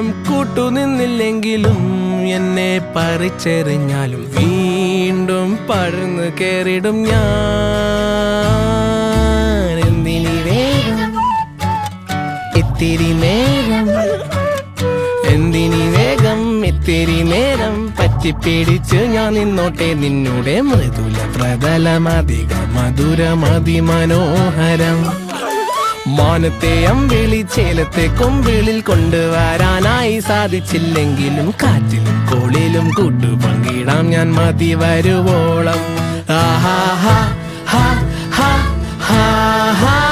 കാലം കൂട്ടുനിന്നില്ലെങ്കിലും എന്നെ പറിച്ചെറിഞ്ഞാലും വീണ്ടും പഴന്നു കേറിടും ഞാൻ. എന്തിനി വേഗം ഇത്തിരി നേരം, എന്തിനി വേഗം ഇത്തിരി നേരം, പറ്റിപ്പിടിച്ച് ഞാൻ നിന്നോട്ടെ നിന്നോടെ മൃദുല പ്രതലമധിക മധുരമതിമനോഹരം. മാനത്തെ അമ്പിളി ചേലത്തെ കൊമ്പിളിൽ കൊണ്ടുവരാനായി സാധിച്ചില്ലെങ്കിലും കാറ്റിലും കോളിലും കൂട്ടുപങ്കിടാം ഞാൻ മതി വരുവോളം. ആഹാ ഹാ ഹാ ഹാ ഹാ.